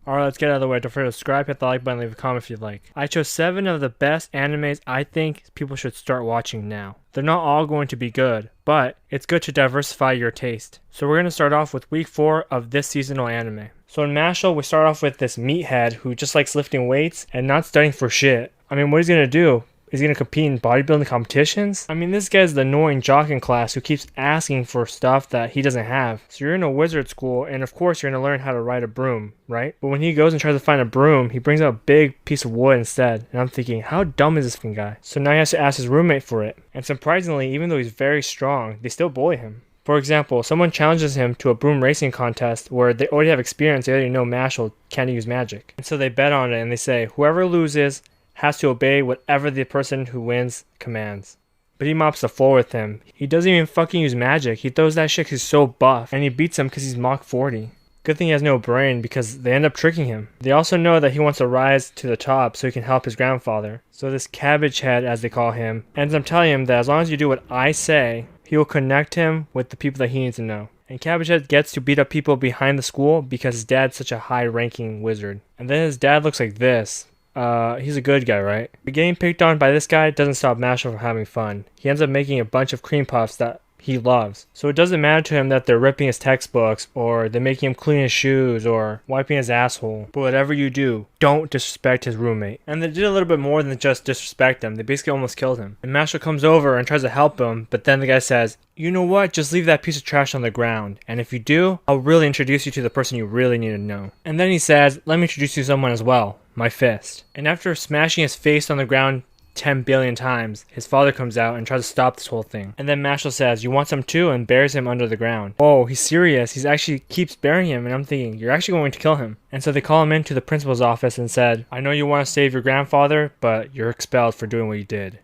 Alright, let's get out of the way. Don't forget to subscribe, hit the like button, leave a comment if you'd like. I chose 7 of the best animes I think people should start watching now. They're not all going to be good, but it's good to diversify your taste. So we're going to start off with week 4 of this seasonal anime. So in Mashle, we start off with this meathead who just likes lifting weights and not studying for shit. I mean, what he's going to do? Is he going to compete in bodybuilding competitions? I mean, this guy's the annoying jock in class who keeps asking for stuff that he doesn't have. So you're in a wizard school, and of course you're going to learn how to ride a broom, right? But when he goes and tries to find a broom, he brings out a big piece of wood instead. And I'm thinking, how dumb is this fucking guy? So now he has to ask his roommate for it. And surprisingly, even though he's very strong, they still bully him. For example, someone challenges him to a broom racing contest where they already have experience, they already know Mashle can't use magic. And so they bet on it and they say, whoever loses has to obey whatever the person who wins commands. But he mops the floor with him. He doesn't even fucking use magic. He throws that shit because he's so buff. And he beats him because he's Mach 40. Good thing he has no brain because they end up tricking him. They also know that he wants to rise to the top so he can help his grandfather. So this cabbage head, as they call him, ends up telling him that as long as you do what I say, he will connect him with the people that he needs to know. And Cabbage Head gets to beat up people behind the school because his dad's such a high-ranking wizard. And then his dad looks like this. He's a good guy, right? But getting picked on by this guy doesn't stop Mashle from having fun. He ends up making a bunch of cream puffs that he loves. So it doesn't matter to him that they're ripping his textbooks, or they're making him clean his shoes, or wiping his asshole. But whatever you do, don't disrespect his roommate. And they did a little bit more than just disrespect him. They basically almost killed him. And Mashle comes over and tries to help him, but then the guy says, you know what, just leave that piece of trash on the ground. And if you do, I'll really introduce you to the person you really need to know. And then he says, let me introduce you to someone as well. My fist. And after smashing his face on the ground 10 billion times, his father comes out and tries to stop this whole thing. And then Mashle says, you want some too? And buries him under the ground. Oh, he's serious. He's actually keeps burying him. And I'm thinking, you're actually going to kill him. And so they call him into the principal's office and said, I know you want to save your grandfather, but you're expelled for doing what you did.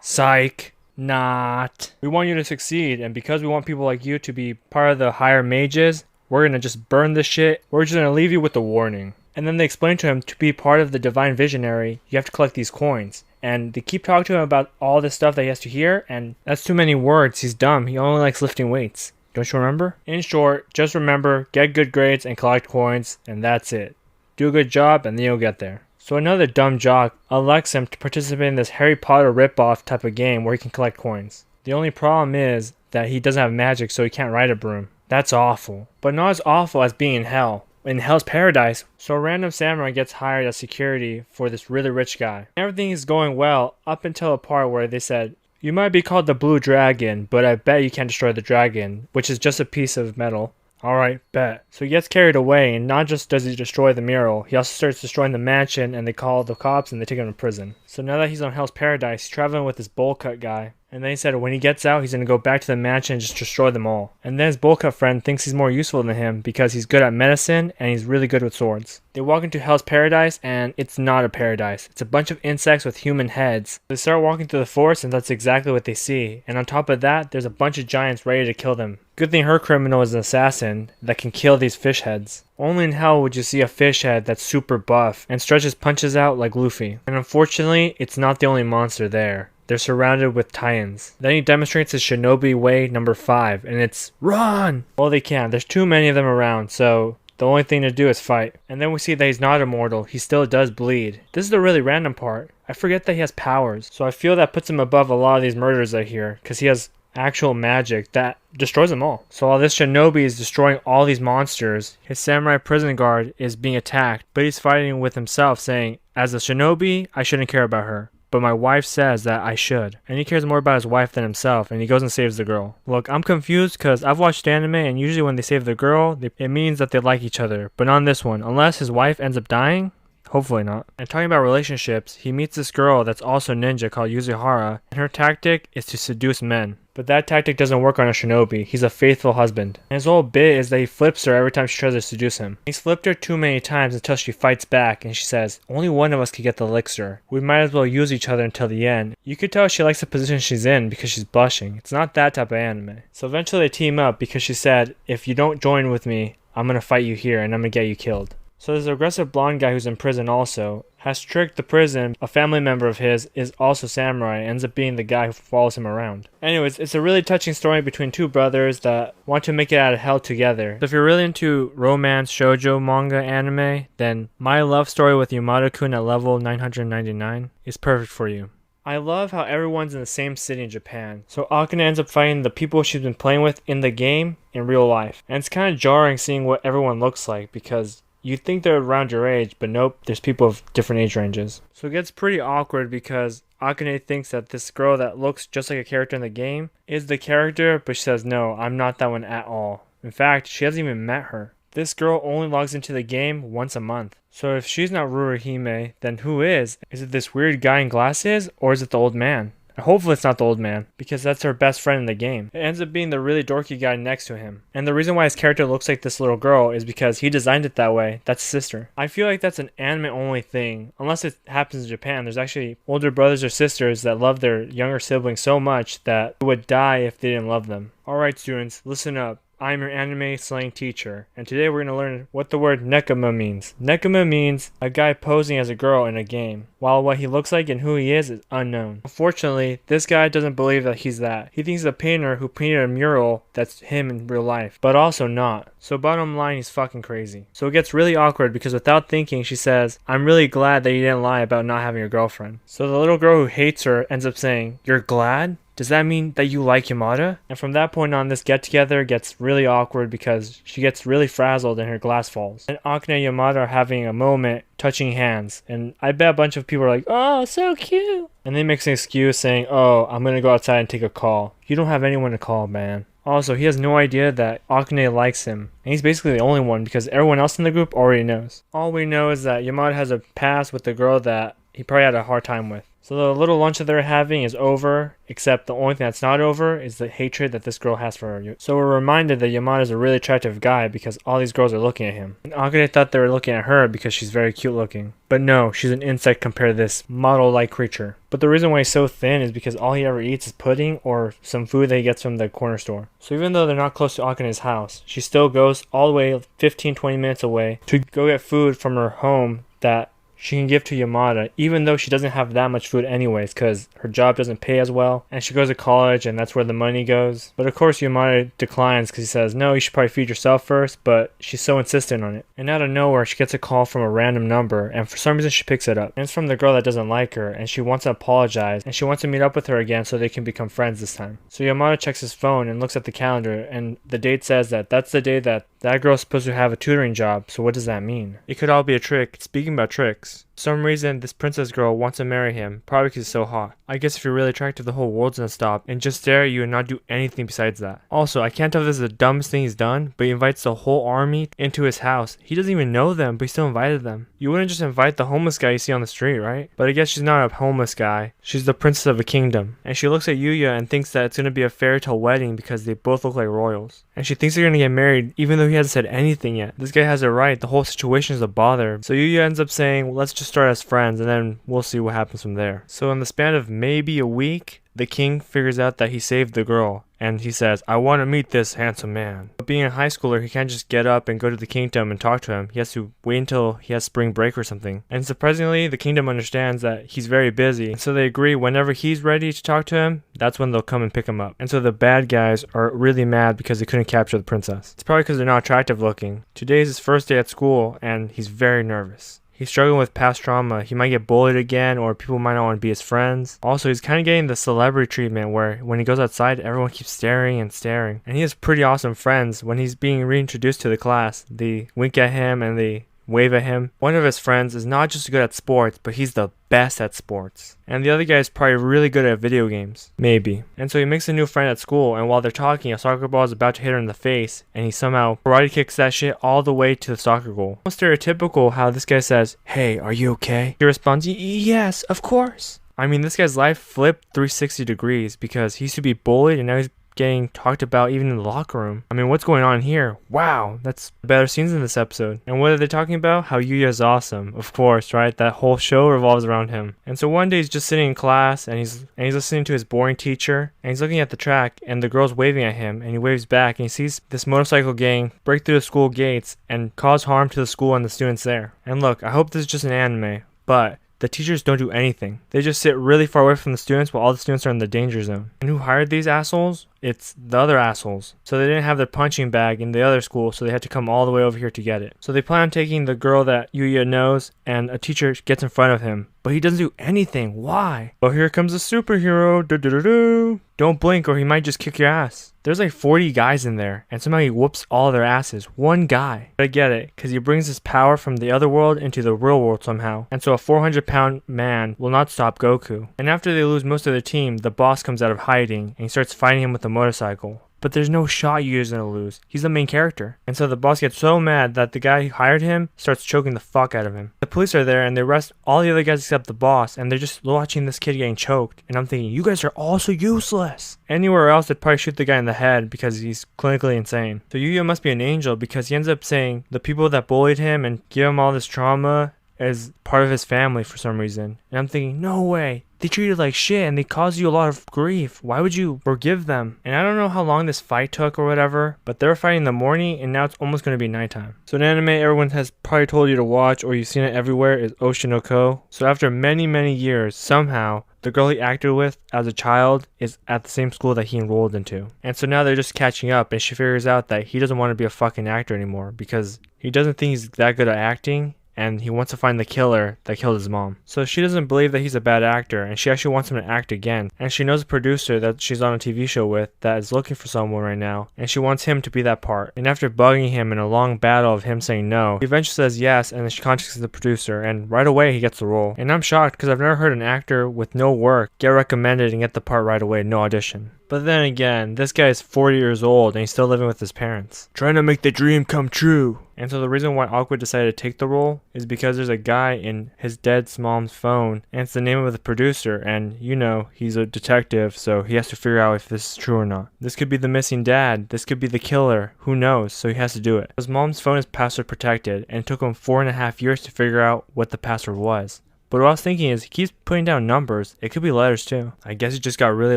Psych. Not. We want you to succeed. And because we want people like you to be part of the higher mages, we're going to just burn this shit. We're just going to leave you with a warning. And then they explain to him to be part of the Divine Visionary, you have to collect these coins. And they keep talking to him about all this stuff that he has to hear, and that's too many words. He's dumb. He only likes lifting weights. Don't you remember? In short, just remember, get good grades and collect coins, and that's it. Do a good job, and then you'll get there. So another dumb jock elects him to participate in this Harry Potter ripoff type of game where he can collect coins. The only problem is that he doesn't have magic, so he can't ride a broom. That's awful. But not as awful as being in hell. In Hell's Paradise. So a random samurai gets hired as security for this really rich guy. Everything is going well up until a part where they said, you might be called the Blue Dragon, but I bet you can't destroy the dragon, which is just a piece of metal. Alright, bet. So he gets carried away, and not just does he destroy the mural, he also starts destroying the mansion, and they call the cops and they take him to prison. So now that he's on Hell's Paradise, he's traveling with this bowl cut guy. And then he said when he gets out, he's going to go back to the mansion and just destroy them all. And then his bowl cut friend thinks he's more useful than him because he's good at medicine and he's really good with swords. They walk into Hell's Paradise and it's not a paradise. It's a bunch of insects with human heads. They start walking through the forest and that's exactly what they see. And on top of that, there's a bunch of giants ready to kill them. Good thing her criminal is an assassin that can kill these fish heads. Only in hell would you see a fish head that's super buff and stretches punches out like Luffy. And unfortunately, it's not the only monster there. They're surrounded with Titans. Then he demonstrates his shinobi way number 5, and it's run! Well, they can't. There's too many of them around, so the only thing to do is fight. And then we see that he's not immortal. He still does bleed. This is the really random part. I forget that he has powers, so I feel that puts him above a lot of these murders I hear, because he has actual magic that destroys them all. So while this shinobi is destroying all these monsters, his samurai prison guard is being attacked, but he's fighting with himself saying, as a shinobi, I shouldn't care about her. But my wife says that I should. And he cares more about his wife than himself, and he goes and saves the girl. Look, I'm confused because I've watched anime, and usually when they save the girl, it means that they like each other. But on this one, unless his wife ends up dying, hopefully not. And talking about relationships, he meets this girl that's also ninja called Yuzihara, and her tactic is to seduce men. But that tactic doesn't work on a shinobi. He's a faithful husband. And his whole bit is that he flips her every time she tries to seduce him. He's flipped her too many times until she fights back and she says, only one of us can get the elixir. We might as well use each other until the end. You could tell she likes the position she's in because she's blushing. It's not that type of anime. So eventually they team up because she said, if you don't join with me, I'm gonna fight you here and I'm gonna get you killed. So this aggressive blonde guy who's in prison also has tricked the prison. A family member of his is also samurai and ends up being the guy who follows him around. Anyways, it's a really touching story between two brothers that want to make it out of hell together. So if you're really into romance shoujo manga anime, then My Love Story with Yamada-kun at level 999 is perfect for you. I love how everyone's in the same city in Japan. So Akane ends up fighting the people she's been playing with in the game in real life. And it's kind of jarring seeing what everyone looks like because you'd think they're around your age, but nope, there's people of different age ranges. So it gets pretty awkward because Akane thinks that this girl that looks just like a character in the game is the character, but she says, no, I'm not that one at all. In fact, she hasn't even met her. This girl only logs into the game once a month. So if she's not Rurihime, then who is? Is it this weird guy in glasses, or is it the old man? Hopefully it's not the old man, because that's her best friend in the game. It ends up being the really dorky guy next to him. And the reason why his character looks like this little girl is because he designed it that way. That's his sister. I feel like that's an anime only thing. Unless it happens in Japan, there's actually older brothers or sisters that love their younger siblings so much that would die if they didn't love them. Alright students, listen up. I'm your anime slang teacher, and today we're going to learn what the word nekama means. Nekama means a guy posing as a girl in a game, while what he looks like and who he is unknown. Unfortunately, this guy doesn't believe that he's that. He thinks he's a painter who painted a mural that's him in real life, but also not. So bottom line, he's fucking crazy. So it gets really awkward because without thinking, she says, I'm really glad that you didn't lie about not having a girlfriend. So the little girl who hates her ends up saying, you're glad? Does that mean that you like Yamada? And from that point on, this get-together gets really awkward because she gets really frazzled and her glass falls. And Akane and Yamada are having a moment touching hands. And I bet a bunch of people are like, oh, so cute. And they make an excuse saying, oh, I'm going to go outside and take a call. You don't have anyone to call, man. Also, he has no idea that Akane likes him. And he's basically the only one because everyone else in the group already knows. All we know is that Yamada has a past with the girl that he probably had a hard time with. So the little lunch that they're having is over, except the only thing that's not over is the hatred that this girl has for her. So we're reminded that Yamada is a really attractive guy because all these girls are looking at him. And Akane thought they were looking at her because she's very cute looking. But no, she's an insect compared to this model-like creature. But the reason why he's so thin is because all he ever eats is pudding or some food that he gets from the corner store. So even though they're not close to Akane's house, she still goes all the way 15-20 minutes away to go get food from her home that she can give to Yamada, even though she doesn't have that much food anyways because her job doesn't pay as well and she goes to college and that's where the money goes. But of course Yamada declines because he says, no, you should probably feed yourself first, but she's so insistent on it. And out of nowhere she gets a call from a random number and for some reason she picks it up. And it's from the girl that doesn't like her and she wants to apologize and she wants to meet up with her again so they can become friends this time. So Yamada checks his phone and looks at the calendar and the date says that that's the day that girl's supposed to have a tutoring job. So what does that mean? It could all be a trick. Speaking about tricks, for some reason this princess girl wants to marry him, probably because he's so hot. I guess if you're really attractive, the whole world's gonna stop and just stare at you and not do anything besides that. Also, I can't tell if this is the dumbest thing he's done, but he invites the whole army into his house. He doesn't even know them, but he still invited them. You wouldn't just invite the homeless guy you see on the street, right? But I guess she's not a homeless guy. She's the princess of a kingdom. And she looks at Yuya and thinks that it's gonna be a fairy tale wedding because they both look like royals. And she thinks they're gonna get married even though he hasn't said anything yet. This guy has it right. The whole situation is a bother. So Yuya ends up saying, well, let's just start as friends and then we'll see what happens from there. So in the span of maybe a week, the king figures out that he saved the girl. And he says, I want to meet this handsome man. But being a high schooler, he can't just get up and go to the kingdom and talk to him. He has to wait until he has spring break or something. And surprisingly, the kingdom understands that he's very busy. And so they agree whenever he's ready to talk to him, that's when they'll come and pick him up. And so the bad guys are really mad because they couldn't capture the princess. It's probably because they're not attractive looking. Today is his first day at school and he's very nervous. He's struggling with past trauma. He might get bullied again or people might not want to be his friends. Also, he's kind of getting the celebrity treatment where when he goes outside, everyone keeps staring and staring. And he has pretty awesome friends. When he's being reintroduced to the class, they wink at him and they wave at him. One of his friends is not just good at sports, but he's the best at sports. And the other guy is probably really good at video games. Maybe. And so he makes a new friend at school, and while they're talking, a soccer ball is about to hit her in the face, and he somehow karate kicks that shit all the way to the soccer goal. Almost stereotypical how this guy says, hey, are you okay? He responds, yes, of course. I mean, this guy's life flipped 360 degrees because he used to be bullied and now he's getting talked about even in the locker room. I mean, what's going on here? Wow, that's better scenes in this episode. And what are they talking about? How Yuya is awesome. Of course, right? That whole show revolves around him. And so one day he's just sitting in class and he's listening to his boring teacher and he's looking at the track and the girl's waving at him and he waves back and he sees this motorcycle gang break through the school gates and cause harm to the school and the students there. And look, I hope this is just an anime, but the teachers don't do anything. They just sit really far away from the students while all the students are in the danger zone. And who hired these assholes? It's the other assholes. So they didn't have their punching bag in the other school, so they had to come all the way over here to get it. So they plan on taking the girl that Yuya knows, and a teacher gets in front of him. But he doesn't do anything. Why? Well, here comes a superhero. Do-do-do-do. Don't blink or he might just kick your ass. There's like 40 guys in there, and somehow he whoops all of their asses. One guy. But I get it, because he brings his power from the other world into the real world somehow. And so a 400-pound man will not stop Goku. And after they lose most of their team, the boss comes out of hiding, and he starts fighting him with a motorcycle. But there's no shot Yuya's gonna lose. He's the main character. And so the boss gets so mad that the guy who hired him starts choking the fuck out of him. The police are there and they arrest all the other guys except the boss, and they're just watching this kid getting choked. And I'm thinking, you guys are all so useless. Anywhere else they'd probably shoot the guy in the head because he's clinically insane. So Yuya must be an angel because he ends up saying the people that bullied him and give him all this trauma is part of his family for some reason. And I'm thinking, no way. They treated like shit and they caused you a lot of grief. Why would you forgive them? And I don't know how long this fight took or whatever, but they were fighting in the morning and now it's almost going to be nighttime. So an anime everyone has probably told you to watch or you've seen it everywhere is Oshi No Ko. So after many years, somehow the girl he acted with as a child is at the same school that he enrolled into. And so now they're just catching up and she figures out that he doesn't want to be a fucking actor anymore because he doesn't think he's that good at acting. And he wants to find the killer that killed his mom. So she doesn't believe that he's a bad actor, and she actually wants him to act again. And she knows a producer that she's on a TV show with that is looking for someone right now, and she wants him to be that part. And after bugging him in a long battle of him saying no, he eventually says yes, and then she contacts the producer, and right away he gets the role. And I'm shocked because I've never heard an actor with no work get recommended and get the part right away, no audition. But then again, this guy is 40 years old and he's still living with his parents, trying to make the dream come true. And so the reason why Aqua decided to take the role is because there's a guy in his dead mom's phone and it's the name of the producer, and you know, he's a detective, so he has to figure out if this is true or not. This could be the missing dad, this could be the killer, who knows, so he has to do it. His mom's phone is password protected and it took him 4.5 years to figure out what the password was. But what I was thinking is he keeps putting down numbers. It could be letters too. I guess he just got really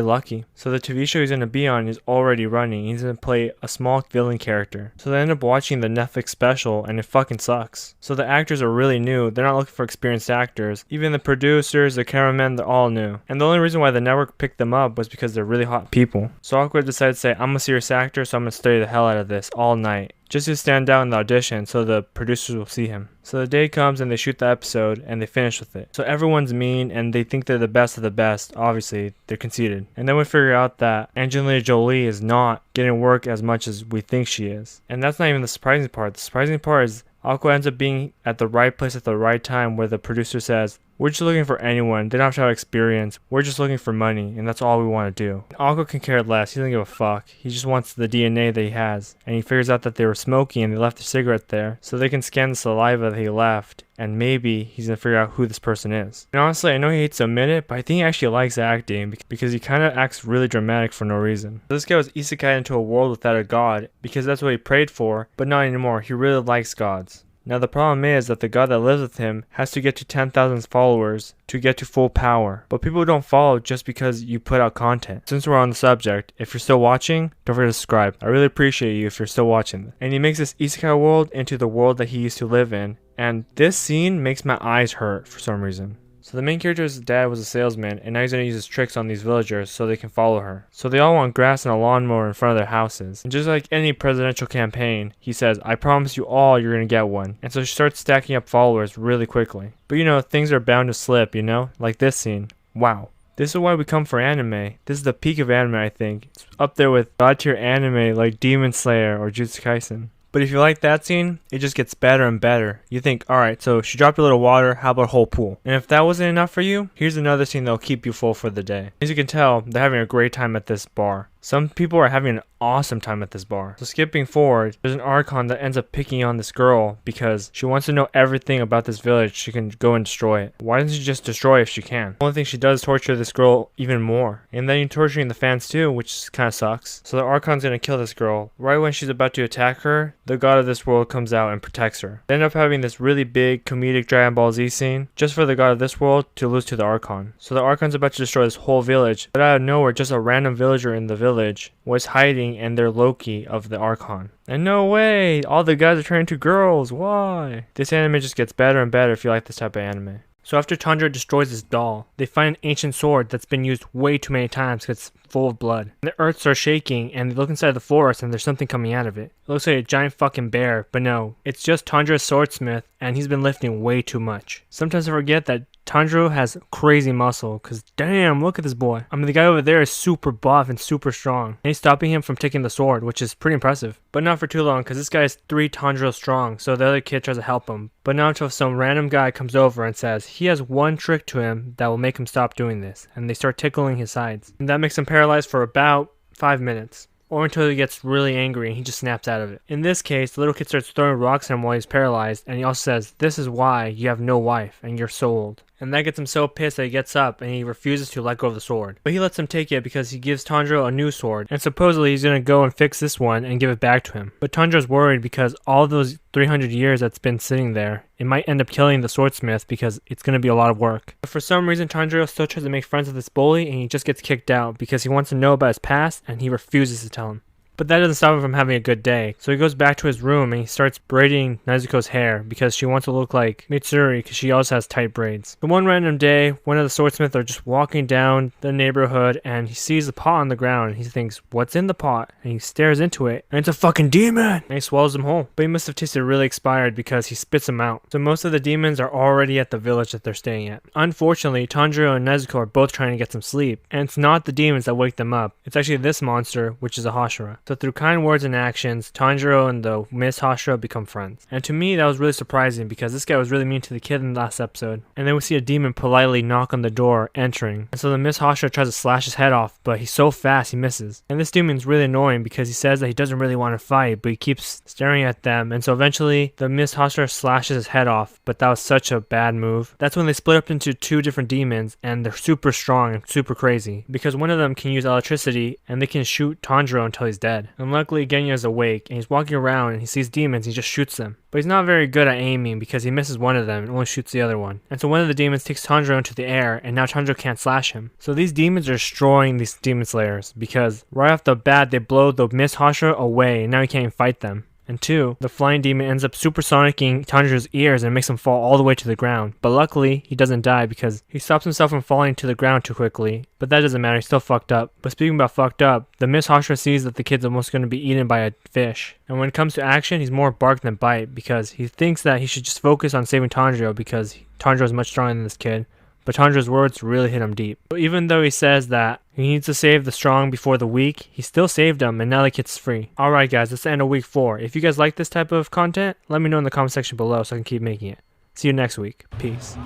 lucky. So the TV show he's going to be on is already running. He's going to play a small villain character. So they end up watching the Netflix special and it fucking sucks. So the actors are really new. They're not looking for experienced actors. Even the producers, the cameramen, they're all new. And the only reason why the network picked them up was because they're really hot people. So Aqua decided to say, I'm a serious actor, so I'm going to study the hell out of this all night, just to stand out in the audition so the producers will see him. So the day comes and they shoot the episode and they finish with it. So everyone's mean and they think they're the best of the best. Obviously, they're conceited. And then we figure out that Angelina Jolie is not getting work as much as we think she is. And that's not even the surprising part. The surprising part is Aqua ends up being at the right place at the right time where the producer says, we're just looking for anyone. They don't have to have experience. We're just looking for money, and that's all we want to do. Aqua can care less. He doesn't give a fuck. He just wants the DNA that he has. And he figures out that they were smoking and they left a cigarette there, so they can scan the saliva that he left, and maybe he's going to figure out who this person is. And honestly, I know he hates to admit it, but I think he actually likes acting because he kind of acts really dramatic for no reason. So this guy was isekai into a world without a god because that's what he prayed for, but not anymore. He really likes gods. Now the problem is that the god that lives with him has to get to 10,000 followers to get to full power. But people don't follow just because you put out content. Since we're on the subject, if you're still watching, don't forget to subscribe. I really appreciate you if you're still watching. And he makes this isekai world into the world that he used to live in. And this scene makes my eyes hurt for some reason. So the main character's dad was a salesman, and now he's going to use his tricks on these villagers so they can follow her. So they all want grass and a lawnmower in front of their houses. And just like any presidential campaign, he says, I promise you all you're going to get one. And so she starts stacking up followers really quickly. But you know, things are bound to slip, you know? Like this scene. Wow. This is why we come for anime. This is the peak of anime, I think. It's up there with god tier anime like Demon Slayer or Jujutsu Kaisen. But if you like that scene, it just gets better and better. You think, alright, so she dropped a little water, how about a whole pool? And if that wasn't enough for you, here's another scene that'll keep you full for the day. As you can tell, they're having a great time at this bar. Some people are having an awesome time at this bar. So skipping forward, there's an Archon that ends up picking on this girl because she wants to know everything about this village. She can go and destroy it. Why doesn't she just destroy it if she can? The only thing she does is torture this girl even more. And then you're torturing the fans too, which kind of sucks. So the Archon's gonna kill this girl. Right when she's about to attack her, the god of this world comes out and protects her. They end up having this really big comedic Dragon Ball Z scene just for the god of this world to lose to the Archon. So the Archon's about to destroy this whole village, but out of nowhere, just a random villager in the village was hiding, and they're Loki of the Archon. And no way! All the guys are turning to girls. Why? This anime just gets better and better if you like this type of anime. So after Tanjiro destroys his doll, they find an ancient sword that's been used way too many times because it's full of blood. And the earth starts shaking, and they look inside the forest, and there's something coming out of it. It looks like a giant fucking bear, but no, it's just Tanjiro's swordsmith, and he's been lifting way too much. Sometimes I forget that Tanjiro has crazy muscle, cause damn, look at this boy. I mean, the guy over there is super buff and super strong. And he's stopping him from taking the sword, which is pretty impressive. But not for too long, cause this guy is 3 Tanjiro strong, so the other kid tries to help him. But not until some random guy comes over and says he has one trick to him that will make him stop doing this. And they start tickling his sides. And that makes him paralyzed for about 5 minutes. Or until he gets really angry and he just snaps out of it. In this case, the little kid starts throwing rocks at him while he's paralyzed, and he also says, "This is why you have no wife and you're so old." And that gets him so pissed that he gets up and he refuses to let go of the sword. But he lets him take it because he gives Tanjiro a new sword, and supposedly he's gonna go and fix this one and give it back to him. But Tanjiro's worried because all those 300 years that's been sitting there, it might end up killing the swordsmith because it's gonna be a lot of work. But for some reason, Tanjiro still tries to make friends with this bully, and he just gets kicked out because he wants to know about his past and he refuses to tell him. But that doesn't stop him from having a good day. So he goes back to his room and he starts braiding Nezuko's hair because she wants to look like Mitsuri because she also has tight braids. But one random day, one of the swordsmiths are just walking down the neighborhood and he sees a pot on the ground and he thinks, "What's in the pot?" And he stares into it and it's a fucking demon! And he swallows them whole. But he must have tasted really expired because he spits them out. So most of the demons are already at the village that they're staying at. Unfortunately, Tanjiro and Nezuko are both trying to get some sleep. And it's not the demons that wake them up. It's actually this monster, which is a Hashira. So through kind words and actions, Tanjiro and the Miss Hashira become friends. And to me, that was really surprising because this guy was really mean to the kid in the last episode. And then we see a demon politely knock on the door, entering. And so the Miss Hashira tries to slash his head off, but he's so fast he misses. And this demon's really annoying because he says that he doesn't really want to fight, but he keeps staring at them. And so eventually, the Miss Hashira slashes his head off, but that was such a bad move. That's when they split up into 2 different demons, and they're super strong and super crazy. Because one of them can use electricity, and they can shoot Tanjiro until he's dead. And luckily, Genya is awake, and he's walking around, and he sees demons, and he just shoots them. But he's not very good at aiming because he misses one of them and only shoots the other one. And so one of the demons takes Tanjiro into the air, and now Tanjiro can't slash him. So these demons are destroying these demon slayers because right off the bat, they blow the Miss Hashira away, and now he can't even fight them. And 2, the flying demon ends up supersonicking Tanjiro's ears and makes him fall all the way to the ground. But luckily, he doesn't die because he stops himself from falling to the ground too quickly. But that doesn't matter, he's still fucked up. But speaking about fucked up, the Miss Hashira sees that the kid's almost going to be eaten by a fish. And when it comes to action, he's more bark than bite because he thinks that he should just focus on saving Tanjiro because Tanjiro is much stronger than this kid. But Tanjiro's words really hit him deep. But even though he says that he needs to save the strong before the weak, he still saved them, and now the kid's free. Alright guys, that's the end of week 4. If you guys like this type of content, let me know in the comment section below so I can keep making it. See you next week. Peace.